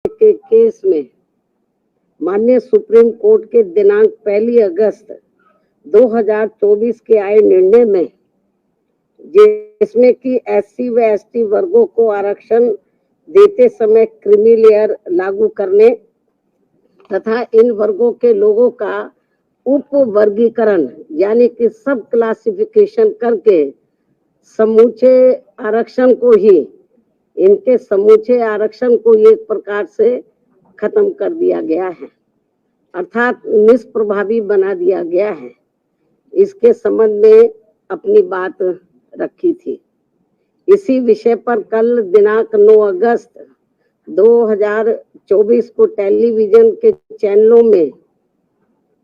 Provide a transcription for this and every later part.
के केस में माननीय सुप्रीम कोर्ट के दिनांक 1 अगस्त 2024 के आए निर्णय में, जिसमें कि एससी व एसटी वर्गों को आरक्षण देते समय क्रीमी लेयर लागू करने तथा इन वर्गों के लोगों का उप वर्गीकरण यानी कि सब क्लासिफिकेशन करके समूचे आरक्षण को ही इनके समूचे आरक्षण को एक प्रकार से खत्म कर दिया गया है, अर्थात निष्प्रभावी बना दिया गया है। इसके संबंध में अपनी बात रखी थी। इसी विषय पर कल दिनांक 9 अगस्त 2024 को टेलीविजन के चैनलों में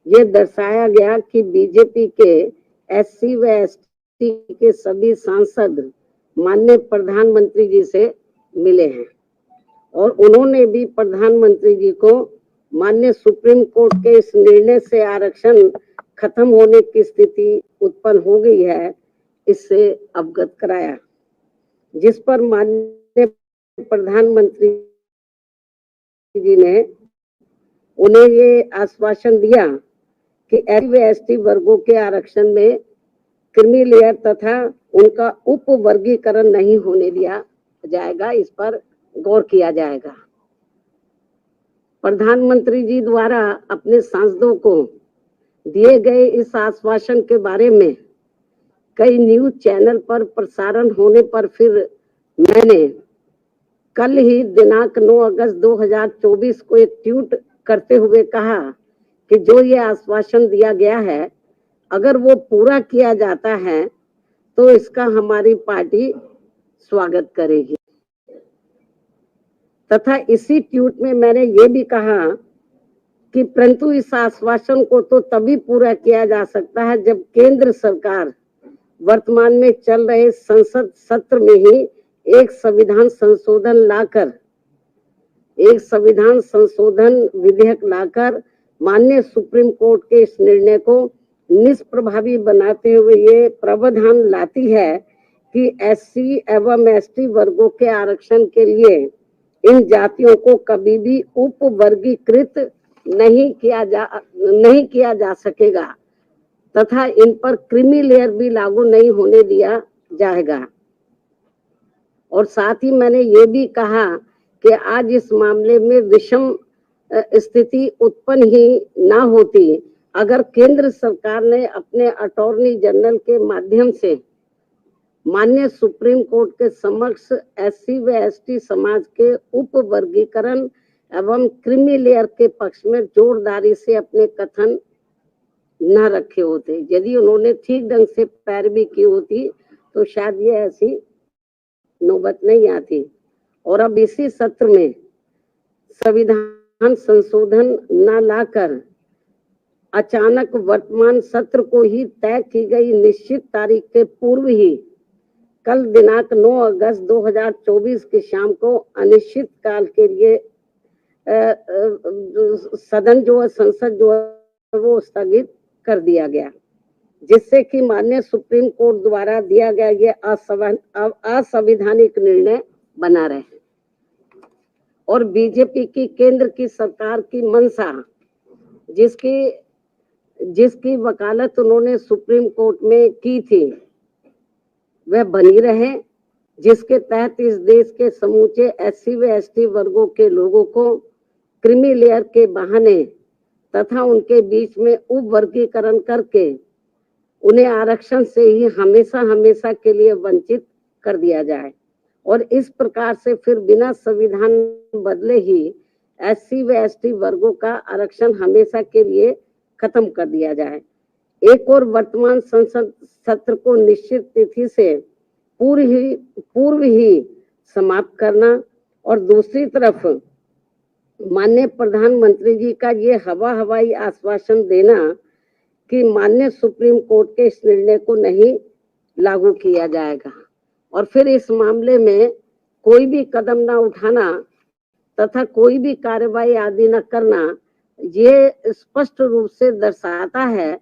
यह दर्शाया गया कि बीजेपी के एससी व एसटी के सभी सांसद माननीय प्रधानमंत्री जी से मिले हैं और उन्होंने भी प्रधानमंत्री जी को माननीय सुप्रीम कोर्ट के इस निर्णय से आरक्षण खत्म होने की स्थिति उत्पन्न हो गई है, इससे अवगत कराया, जिस पर माननीय प्रधानमंत्री जी ने उन्हें ये आश्वासन दिया कि एससी व एसटी वर्गों के आरक्षण में क्रीमी लेयर तथा उनका उप वर्गीकरण नहीं होने दिया जाएगा, इस पर गौर किया जाएगा। प्रधानमंत्री जी द्वारा अपने सांसदों को दिए गए इस आश्वासन के बारे में कई न्यूज चैनल पर प्रसारण होने पर फिर मैंने कल ही दिनांक 9 अगस्त 2024 को एक ट्वीट करते हुए कहा कि जो ये आश्वासन दिया गया है, अगर वो पूरा किया जाता है तो इसका हमारी पार्टी स्वागत करेगी। तथा इसी ट्वीट में मैंने ये भी कहा कि परंतु इस आश्वासन को तो तभी पूरा किया जा सकता है जब केंद्र सरकार वर्तमान में चल रहे संसद सत्र में ही एक संविधान संशोधन विधेयक लाकर माननीय सुप्रीम कोर्ट के इस निर्णय को निष्प्रभावी बनाते हुए ये प्रावधान लाती है कि एससी एवं एसटी वर्गों के आरक्षण के लिए इन जातियों को कभी भी उप वर्गीकृत नहीं किया जा सकेगा तथा इन पर क्रीमी लेयर भी लागू नहीं होने दिया जाएगा। और साथ ही मैंने ये भी कहा कि आज इस मामले में विषम स्थिति उत्पन्न ही ना होती अगर केंद्र सरकार ने अपने अटॉर्नी जनरल के माध्यम से माननीय सुप्रीम कोर्ट के समक्ष एससी व एसटी समाज के उप वर्गीकरण एवं क्रीमी लेयर के पक्ष में जोरदारी से अपने कथन न रखे होते। यदि उन्होंने ठीक ढंग से पैरवी की होती तो शायद ये ऐसी नौबत नहीं आती। और अब इसी सत्र में संविधान संशोधन न लाकर अचानक वर्तमान सत्र को ही तय की गई निश्चित तारीख के पूर्व ही कल दिनांक 9 अगस्त 2024 की शाम को अनिश्चित काल के लिए संसद वो स्थगित कर दिया गया, जिससे कि माननीय सुप्रीम कोर्ट द्वारा दिया गया ये असंवैधानिक निर्णय बना रहे। और बीजेपी की केंद्र की सरकार की मंशा, जिसकी वकालत उन्होंने सुप्रीम कोर्ट में की थी, वह बनी रहे, जिसके तहत इस देश के समूचे एससी व एसटी वर्गों के लोगों को क्रीमी लेयर के बहाने तथा उनके बीच में उप वर्गीकरण करके उन्हें आरक्षण से ही हमेशा के लिए वंचित कर दिया जाए और इस प्रकार से फिर बिना संविधान बदले ही एससी व एसटी वर्गों का आरक्षण हमेशा के लिए खत्म कर दिया जाए। एक और वर्तमान संसद सत्र को निश्चित तिथि से पूर्व ही समाप्त करना और दूसरी तरफ माननीय प्रधानमंत्री जी का ये हवाई आश्वासन देना कि माननीय सुप्रीम कोर्ट के इस निर्णय को नहीं लागू किया जाएगा और फिर इस मामले में कोई भी कदम ना उठाना तथा कोई भी कार्रवाई आदि न करना, ये स्पष्ट रूप से दर्शाता है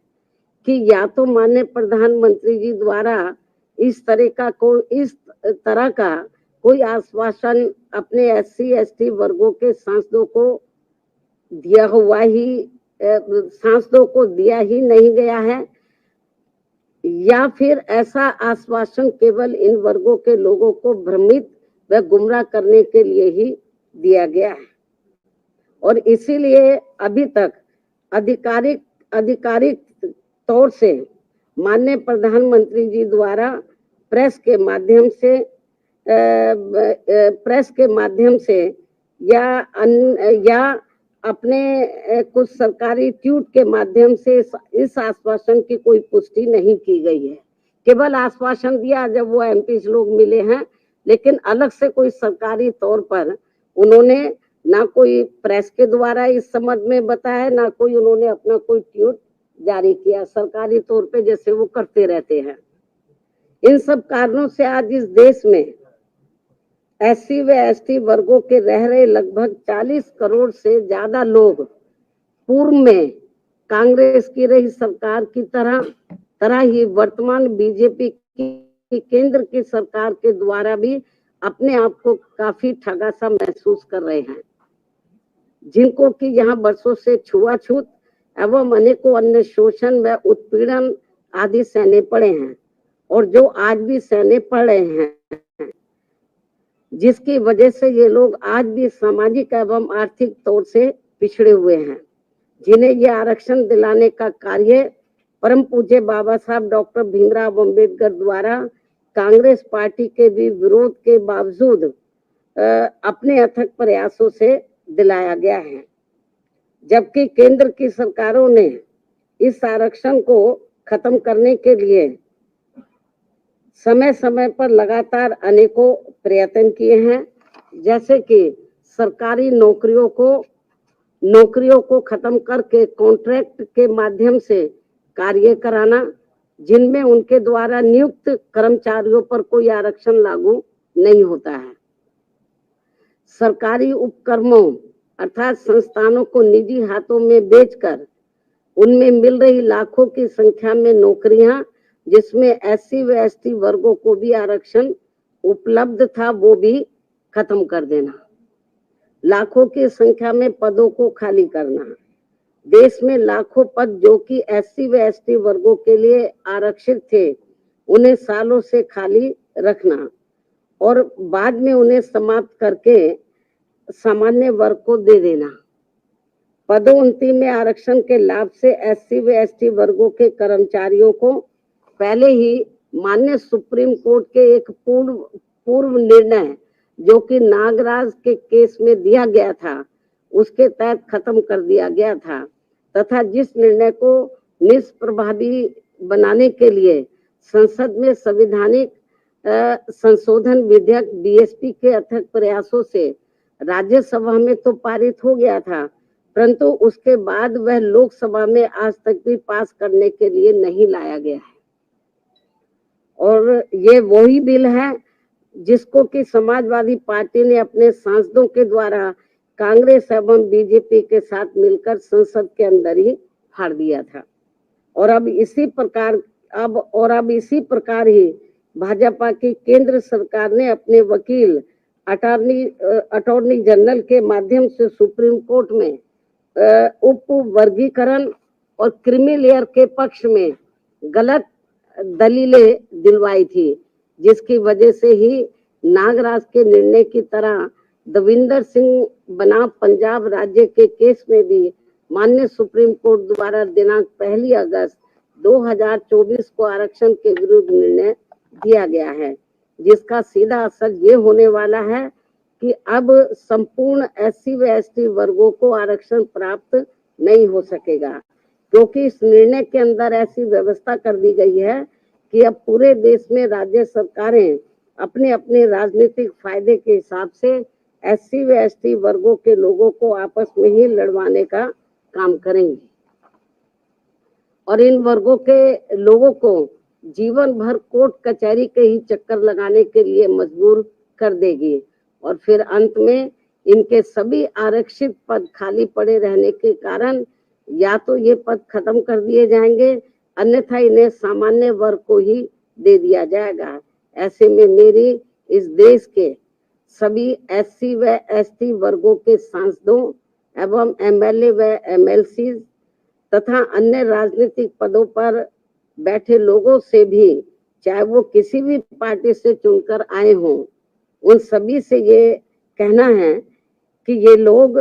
कि या तो माननीय प्रधानमंत्री जी द्वारा इस तरह का कोई आश्वासन अपने SC/ST वर्गों के सांसदों को दिया हुआ ही सांसदों को दिया ही नहीं गया है, या फिर ऐसा आश्वासन केवल इन वर्गों के लोगों को भ्रमित व गुमराह करने के लिए ही दिया गया है। और इसीलिए अभी तक आधिकारिक तौर से माननीय प्रधानमंत्री जी द्वारा प्रेस के माध्यम से या अपने कुछ सरकारी ट्वीट के माध्यम से इस आश्वासन की कोई पुष्टि नहीं की गई है। केवल आश्वासन दिया जब वो MP लोग मिले हैं, लेकिन अलग से कोई सरकारी तौर पर उन्होंने ना कोई प्रेस के द्वारा इस संबंध में बताया, ना कोई उन्होंने अपना कोई ट्वीट जारी किया सरकारी तौर पे, जैसे वो करते रहते हैं। इन सब कारणों से आज इस देश में SC व ST वर्गों के रह रहे लगभग 40 करोड़ से ज्यादा लोग पूर्व में कांग्रेस की रही सरकार की तरह ही वर्तमान BJP की केंद्र की सरकार के द्वारा भी अपने आप को काफी ठगा सा महसूस कर रहे हैं, जिनको कि यहाँ वर्षों से छुआछूत एवं अनेकों अन्य शोषण व उत्पीड़न आदि सहने पड़े हैं, और जो आज भी सहने पड़ रहे हैं, जिसकी वजह से ये लोग आज भी सामाजिक एवं आर्थिक तौर से पिछड़े हुए हैं, जिन्हें ये आरक्षण दिलाने का कार्य परम पूज्य बाबा साहब डॉक्टर भीमराव अंबेडकर द्वारा कांग्रेस पार्टी के भी विरोध के बावजूद अपने अथक प्रयासों से दिलाया गया है। जबकि केंद्र की सरकारों ने इस आरक्षण को खत्म करने के लिए समय समय पर लगातार अनेकों प्रयत्न किए हैं, जैसे कि सरकारी नौकरियों को खत्म करके कॉन्ट्रैक्ट के माध्यम से कार्य कराना, जिनमें उनके द्वारा नियुक्त कर्मचारियों पर कोई आरक्षण लागू नहीं होता है। सरकारी उपक्रमों अर्थात संस्थानों को निजी हाथों में बेचकर उनमें मिल रही लाखों की संख्या में नौकरियां, जिसमें SC व ST वर्गों को भी आरक्षण उपलब्ध था, वो भी खत्म कर देना। लाखों की संख्या में पदों को खाली करना, देश में लाखों पद जो कि SC व ST वर्गों के लिए आरक्षित थे, उन्हें सालों से खाली रखना और बाद में उन्हें समाप्त करके सामान्य वर्ग को दे देना। पदोन्नति में आरक्षण के लाभ से SC व ST वर्गों के कर्मचारियों को पहले ही माननीय सुप्रीम कोर्ट के एक पूर्व निर्णय जो कि नागराज के केस में दिया गया था, उसके तहत खत्म कर दिया गया था, तथा जिस निर्णय को निष्प्रभावी बनाने के लिए संसद में संवैधानिक संशोधन विधेयक BSP के अथक प्रयासों से राज्यसभा में तो पारित हो गया था, परंतु उसके बाद वह लोकसभा में आज तक भी पास करने के लिए नहीं लाया गया है। और ये वही बिल है जिसको कि समाजवादी पार्टी ने अपने सांसदों के द्वारा कांग्रेस एवं BJP के साथ मिलकर संसद के अंदर ही फाड़ दिया था। और अब इसी प्रकार ही भाजपा की केंद्र सरकार ने अपने वकील अटॉर्नी जनरल के माध्यम से सुप्रीम कोर्ट में उप वर्गीकरण और क्रीमी लेयर के पक्ष में गलत दलीलें दिलवाई थी, जिसकी वजह से ही नागराज के निर्णय की तरह दविंदर सिंह बनाम पंजाब राज्य के केस में भी माननीय सुप्रीम कोर्ट द्वारा दिनांक 1 अगस्त 2024 को आरक्षण के विरुद्ध निर्णय दिया गया है, जिसका सीधा असर ये होने वाला है कि अब संपूर्ण SC व ST वर्गों को आरक्षण प्राप्त नहीं हो सकेगा, क्योंकि इस निर्णय के अंदर ऐसी व्यवस्था कर दी गई है कि अब पूरे देश में राज्य सरकारें अपने अपने राजनीतिक फायदे के हिसाब से SC व ST वर्गों के लोगों को आपस में ही लड़वाने का काम करेंगी और इन वर्गों के लोगों को जीवन भर कोर्ट कचहरी के ही चक्कर लगाने के लिए मजबूर कर देगी और फिर अंत में इनके सभी आरक्षित पद खाली पड़े रहने के कारण या तो ये पद खत्म कर दिए जाएंगे, अन्यथा इन्हें सामान्य वर्ग को ही दे दिया जाएगा। ऐसे में मेरी इस देश के सभी एससी व एसटी वर्गों के सांसदों एवं एमएलए व एमएलसी तथा अन्य राजनीतिक पदों पर बैठे लोगों से भी, चाहे वो किसी भी पार्टी से चुनकर आए हों, उन सभी से ये कहना है कि ये लोग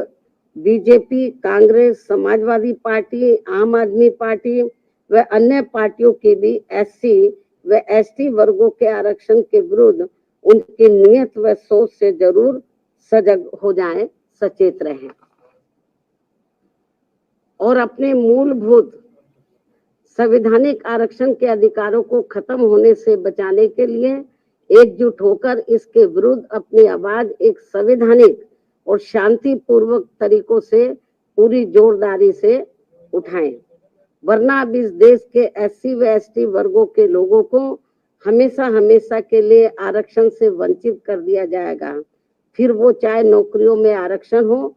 बीजेपी, कांग्रेस, समाजवादी पार्टी, आम आदमी पार्टी व अन्य पार्टियों की भी एससी व एसटी वर्गों के आरक्षण के विरुद्ध उनकी नियत व सोच से जरूर सजग हो जाएं, सचेत रहें और अपने मूलभूत संवैधानिक आरक्षण के अधिकारों को खत्म होने से बचाने के लिए एकजुट होकर इसके विरुद्ध अपनी आवाज एक संवैधानिक और शांतिपूर्वक तरीकों से पूरी जोरदारी से उठाएं, वरना अब इस देश के एससी व एसटी वर्गों के लोगों को हमेशा हमेशा के लिए आरक्षण से वंचित कर दिया जाएगा। फिर वो चाहे नौकरियों में आरक्षण हो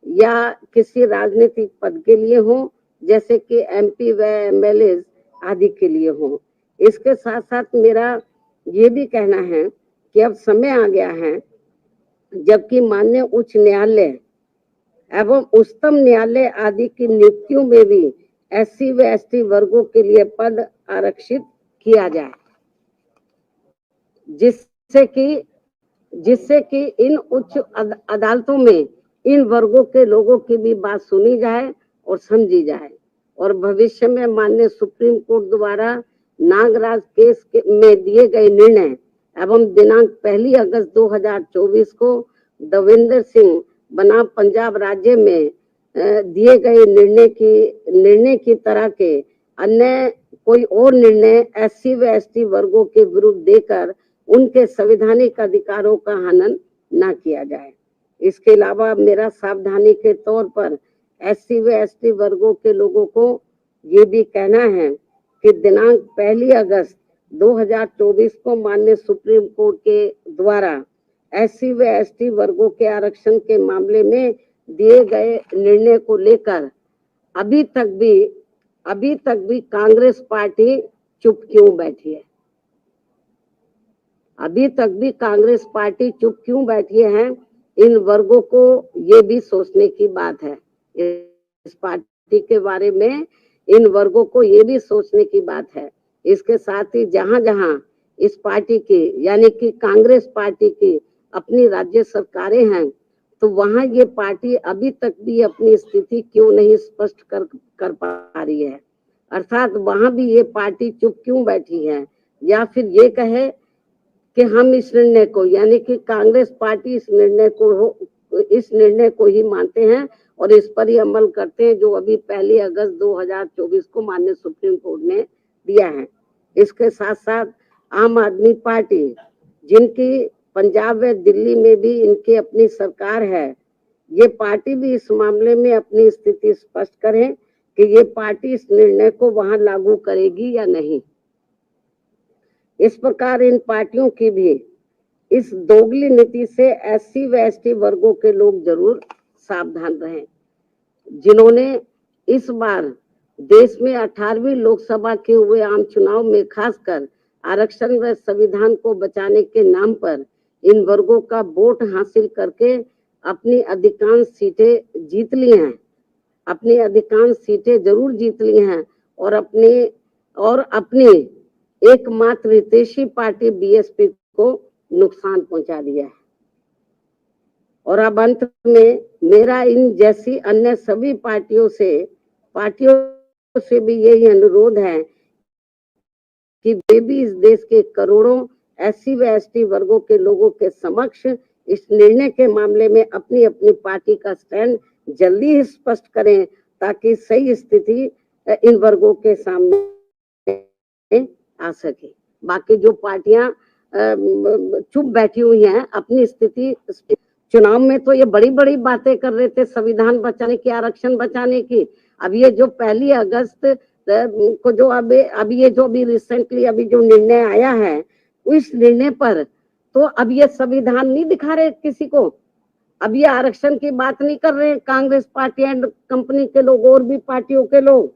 या किसी राजनीतिक पद के लिए हो, जैसे कि एमपी व एमएलए आदि के लिए हो। इसके साथ साथ मेरा ये भी कहना है कि अब समय आ गया है जबकि माननीय उच्च न्यायालय एवं उच्चतम न्यायालय आदि की नियुक्तियों में भी एससी व एसटी वर्गों के लिए पद आरक्षित किया जाए, जिससे कि इन उच्च अदालतों में इन वर्गों के लोगों की भी बात सुनी जाए और समझी जाए और भविष्य में माननीय सुप्रीम कोर्ट द्वारा नागराज केस में दिए गए निर्णय एवं दिनांक 1 अगस्त 2024 को देवेंद्र सिंह बनाम पंजाब राज्य में दिए गए निर्णय की तरह के अन्य कोई और निर्णय एससी व एसटी वर्गों के विरुद्ध देकर उनके संवैधानिक अधिकारों का हनन न किया जाए। इसके अलावा मेरा सावधानी के तौर पर एससी व एसटी वर्गों के लोगों को ये भी कहना है कि दिनांक 1 अगस्त 2024 को माननीय सुप्रीम कोर्ट के द्वारा एससी व एसटी वर्गों के आरक्षण के मामले में दिए गए निर्णय को लेकर अभी तक भी कांग्रेस पार्टी चुप क्यों बैठी है? अभी तक भी कांग्रेस पार्टी चुप क्यों बैठी है? इन वर्गों को ये भी सोचने की बात है। इस पार्टी के बारे में इन वर्गों को ये भी सोचने की बात है। इसके साथ ही जहां जहां इस पार्टी की यानी कि कांग्रेस पार्टी की अपनी राज्य सरकारें हैं, तो वहां ये पार्टी अभी तक भी अपनी स्थिति क्यों नहीं स्पष्ट कर पा रही है? अर्थात वहां भी ये पार्टी चुप क्यों बैठी है? या फिर ये कहे कि हम इस निर्णय को यानी कि कांग्रेस पार्टी इस निर्णय को ही मानते हैं और इस पर ही अमल करते हैं जो अभी 1 अगस्त 2024 को माननीय सुप्रीम कोर्ट ने दिया है। इसके साथ साथ आम आदमी पार्टी, जिनकी पंजाब व दिल्ली में भी इनकी अपनी सरकार है, ये पार्टी भी इस मामले में अपनी स्थिति स्पष्ट करें कि ये पार्टी इस निर्णय को वहां लागू करेगी या नहीं। इस प्रकार इन पार्टियों की भी इस दोगली नीति से एससी व एसटी वर्गों के लोग जरूर सावधान रहें, जिन्होंने इस बार देश में 18वीं लोकसभा के हुए आम चुनाव में खासकर आरक्षण व संविधान को बचाने के नाम पर इन वर्गों का वोट हासिल करके अपनी अधिकांश सीटें जीत ली हैं, अपनी अधिकांश सीटें जरूर जीत ली हैं और अपनी एकमात्र हितैषी पार्टी बीएसपी को नुकसान पहुंचा दिया है। और अब अंत में मेरा इन जैसी अन्य सभी पार्टियों से भी यही अनुरोध है कि वे भी इस देश के करोड़ों एससी व एसटी वर्गों के लोगों के समक्ष इस निर्णय के मामले में अपनी अपनी पार्टी का स्टैंड जल्दी ही स्पष्ट करें, ताकि सही स्थिति इन वर्गों के सामने आ सके। बाकी जो पार्टियां चुप बैठी हुई हैं अपनी स्थिति, चुनाव में तो ये बड़ी बड़ी बातें कर रहे थे संविधान बचाने की, आरक्षण बचाने की। अब ये जो 1 अगस्त को जो अभी रिसेंटली अभी जो निर्णय आया है, उस निर्णय पर तो अब ये संविधान नहीं दिखा रहे किसी को। अब ये आरक्षण की बात नहीं कर रहे कांग्रेस पार्टी एंड कंपनी के लोग और भी पार्टियों के लोग,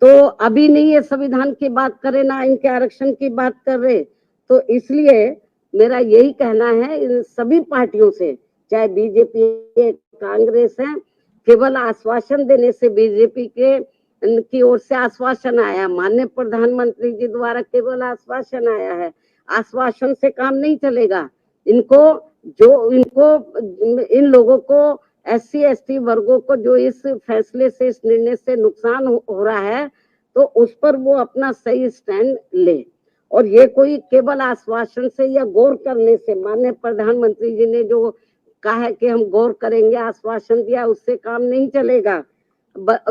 तो अभी नहीं ये संविधान की बात करे ना इनके आरक्षण की बात कर रहे। तो इसलिए मेरा यही कहना है इन सभी पार्टियों से, चाहे बीजेपी है, कांग्रेस है, केवल आश्वासन देने से बीजेपी के की ओर से आश्वासन आया, माननीय प्रधानमंत्री जी द्वारा केवल आश्वासन आया है, आश्वासन से काम नहीं चलेगा। इनको इन लोगों को SC ST वर्गों को जो इस फैसले से, इस निर्णय से नुकसान हो रहा है, तो उस पर वो अपना सही स्टैंड ले। और ये कोई केवल आश्वासन से या गौर करने से, माननीय प्रधानमंत्री जी ने जो कहा है कि हम गौर करेंगे, आश्वासन दिया, उससे काम नहीं चलेगा।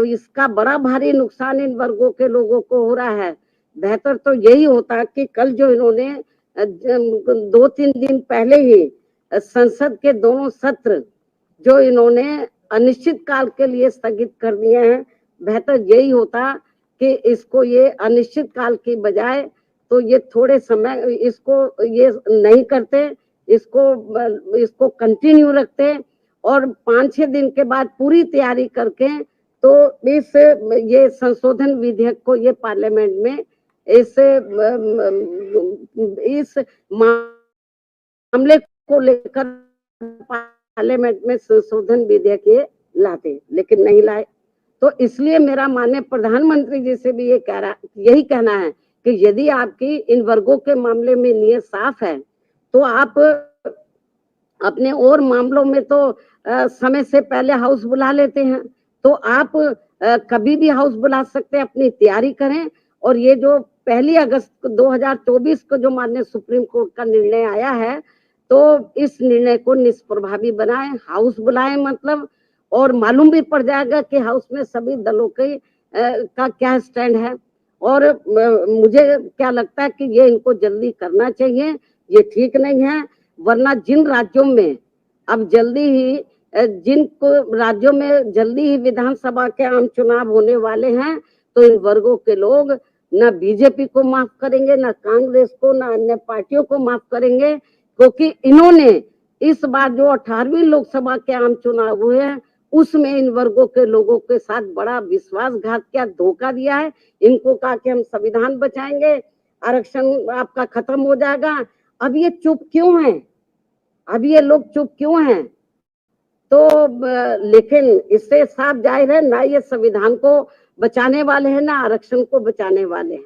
इसका बड़ा भारी नुकसान इन वर्गों के लोगों को हो रहा है। बेहतर तो यही होता कि कल जो इन्होंने 2-3 दिन पहले ही संसद के दोनों सत्र जो इन्होंने अनिश्चित काल के लिए स्थगित कर दिए हैं, बेहतर यही होता कि इसको ये अनिश्चित काल की बजाय तो ये थोड़े समय इसको ये नहीं करते, इसको कंटिन्यू रखते और 5-6 दिन के बाद पूरी तैयारी करके तो ये संशोधन विधेयक को ये पार्लियामेंट में इस मामले को लेकर पार्लियामेंट में संशोधन विधेयक ये लाते, लेकिन नहीं लाए। तो इसलिए मेरा माननीय प्रधानमंत्री जी से भी यही कहना है कि यदि आपकी इन वर्गों के मामले में नियत साफ है, तो आप अपने और मामलों में तो समय से पहले हाउस बुला लेते हैं, तो आप कभी भी हाउस बुला सकते हैं, अपनी तैयारी करें। और ये जो 1 अगस्त 2024 को जो माननीय सुप्रीम कोर्ट का निर्णय आया है, तो इस निर्णय को निष्प्रभावी बनाएं, हाउस बुलाएं मतलब, और मालूम भी पड़ जाएगा कि हाउस में सभी दलों के का क्या स्टैंड है। और मुझे क्या लगता है कि ये इनको जल्दी करना चाहिए, ये ठीक नहीं है। वरना जिन राज्यों में अब जल्दी ही जिन राज्यों में जल्दी ही विधानसभा के आम चुनाव होने वाले हैं, तो इन वर्गों के लोग न बीजेपी को माफ करेंगे, न कांग्रेस को, न अन्य पार्टियों को माफ करेंगे, क्योंकि इन्होंने इस बार जो 18वीं लोकसभा के आम चुनाव हुए हैं, उसमें इन वर्गों के लोगों के साथ बड़ा विश्वासघात किया, धोखा दिया है। इनको कहा कि हम संविधान बचाएंगे, आरक्षण आपका खत्म हो जाएगा। अब ये चुप क्यों हैं? अब ये लोग चुप क्यों हैं? तो लेकिन इससे साफ जाहिर है, ना ये संविधान को बचाने वाले हैं, ना आरक्षण को बचाने वाले हैं।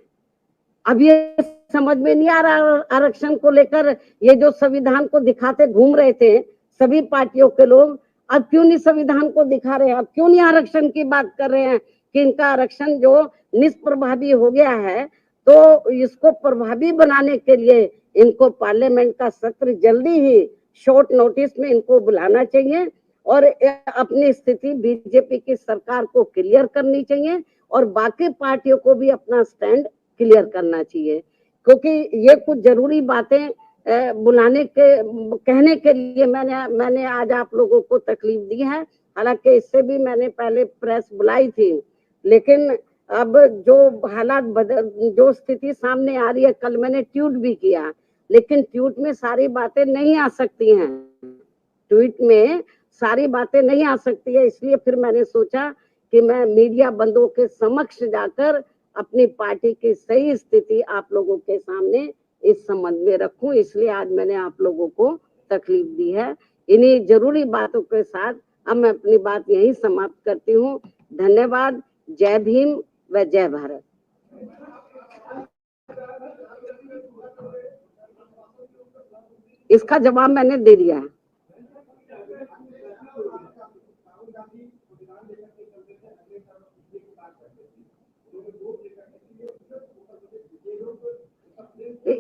अब ये समझ में नहीं आ रहा आरक्षण को लेकर, ये जो संविधान को दिखाते घूम रहे थे सभी पार्टियों के लोग, अब क्यों नहीं संविधान को दिखा रहे हैं? अब क्यों नहीं आरक्षण की बात कर रहे हैं कि इनका आरक्षण जो निष्प्रभावी हो गया है, तो इसको प्रभावी बनाने के लिए इनको पार्लियामेंट का सत्र जल्दी ही शॉर्ट नोटिस में इनको बुलाना चाहिए और अपनी स्थिति बीजेपी की सरकार को क्लियर करनी चाहिए और बाकी पार्टियों को भी अपना स्टैंड क्लियर करना चाहिए, क्योंकि ये कुछ जरूरी बातें बुलाने के कहने के लिए मैंने आज आप लोगों को तकलीफ दी है। हालांकि इससे भी मैंने पहले प्रेस बुलाई थी, लेकिन अब जो हालात जो स्थिति सामने आ रही है, कल मैंने ट्वीट भी किया, लेकिन ट्वीट में सारी बातें नहीं आ सकती हैं, ट्वीट में सारी बातें नहीं आ सकती है। इसलिए फिर मैंने सोचा कि मैं मीडिया बंधुओं के समक्ष जाकर अपनी पार्टी की सही स्थिति आप लोगों के सामने इस संबंध में रखूं, इसलिए आज मैंने आप लोगों को तकलीफ दी है। इन्हीं जरूरी बातों के साथ अब मैं अपनी बात यही समाप्त करती हूँ। धन्यवाद। जय भीम व जय भारत। इसका जवाब मैंने दे दिया है।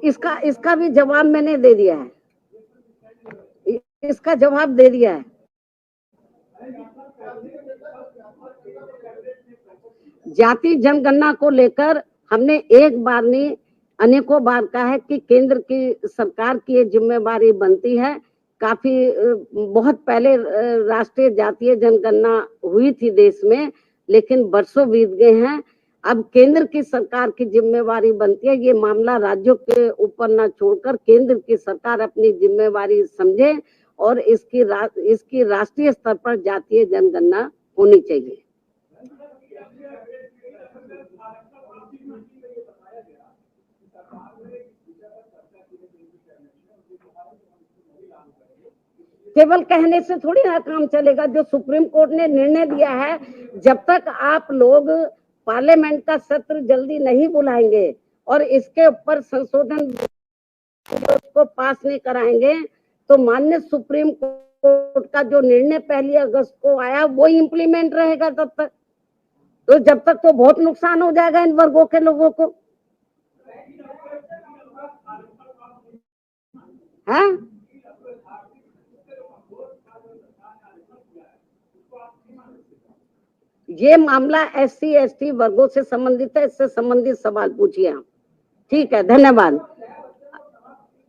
इसका भी जवाब मैंने दे दिया है, इसका जवाब दे दिया है। जाति जनगणना को लेकर हमने एक बार नहीं अनेकों बार कहा है कि केंद्र की सरकार की ये जिम्मेवारी बनती है। काफी बहुत पहले राष्ट्रीय जातीय जनगणना हुई थी देश में, लेकिन बरसों बीत गए हैं। अब केंद्र की सरकार की जिम्मेवारी बनती है, ये मामला राज्यों के ऊपर ना छोड़कर केंद्र की सरकार अपनी जिम्मेवारी समझे और इसकी राष्ट्रीय स्तर पर जातीय जनगणना होनी चाहिए। केवल कहने से थोड़ी ना काम चलेगा। जो सुप्रीम कोर्ट ने निर्णय दिया है, जब तक आप लोग पार्लियामेंट का सत्र जल्दी नहीं बुलाएंगे और इसके ऊपर संशोधन को पास नहीं कराएंगे, तो माननीय सुप्रीम कोर्ट का जो निर्णय 1 अगस्त को आया वो इम्प्लीमेंट रहेगा तब तक। तो जब तक तो बहुत नुकसान हो जाएगा इन वर्गों के लोगों को। हाँ, ये मामला SC ST वर्गों से संबंधित है, इससे संबंधित सवाल पूछिए आप। ठीक है, धन्यवाद।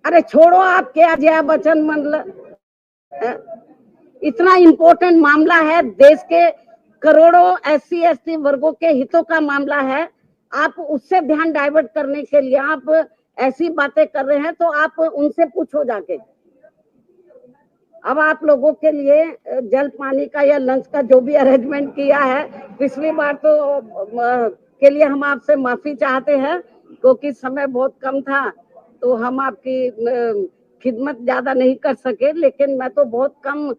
अरे छोड़ो, आप क्या जया बच्चन मतलब इतना इम्पोर्टेंट मामला है, देश के करोड़ों SC ST वर्गों के हितों का मामला है। आप उससे ध्यान डाइवर्ट करने के लिए आप ऐसी बातें कर रहे हैं, तो आप उनसे पूछो जाके। अब आप लोगों के लिए जल पानी का या लंच का जो भी अरेंजमेंट किया है, पिछली बार तो के लिए हम आपसे माफी चाहते हैं, क्योंकि समय बहुत कम था, तो हम आपकी खिदमत ज्यादा नहीं कर सके, लेकिन मैं तो बहुत कम